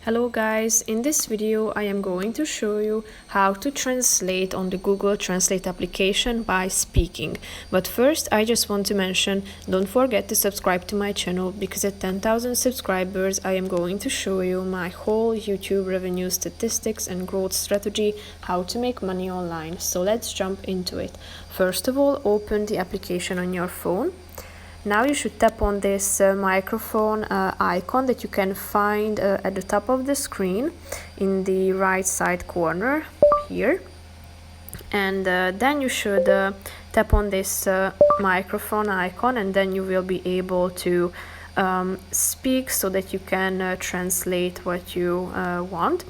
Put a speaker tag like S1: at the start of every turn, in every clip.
S1: Hello guys, in this video I am going to show you how to translate on the Google Translate application by speaking. But first I just want to mention, don't forget to subscribe to my channel because at 10,000 subscribers I am going to show you my whole YouTube revenue statistics and growth strategy, how to make money online. So let's jump into it. First of all, open the application on your phone. Now you should tap on this microphone icon that you can find at the top of the screen in the right side corner here. And then you should tap on this microphone icon, and then you will be able to speak so that you can translate what you want.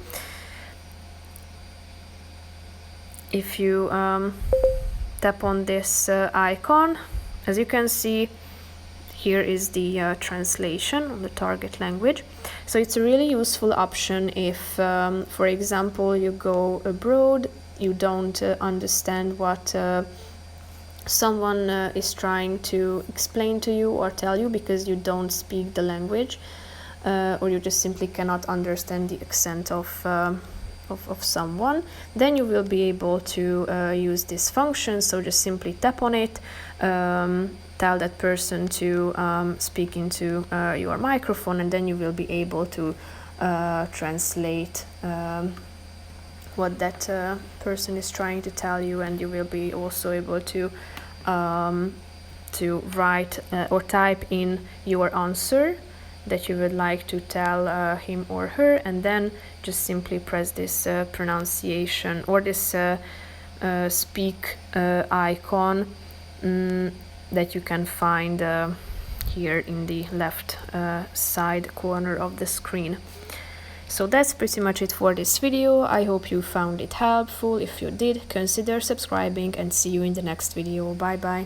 S1: If you tap on this icon, as you can see, here is the translation of the target language. So it's a really useful option if, for example, you go abroad, you don't understand what someone is trying to explain to you or tell you because you don't speak the language, or you just simply cannot understand the accent of someone. Then you will be able to use this function. So just simply tap on it, tell that person to speak into your microphone, and then you will be able to translate what that person is trying to tell you, and you will be also able to write or type in your answer that you would like to tell him or her, and then just simply press this pronunciation or this speak icon that you can find here in the left side corner of the screen. So that's pretty much it for this video. I hope you found it helpful. If you did, consider subscribing, and see you in the next video. Bye bye.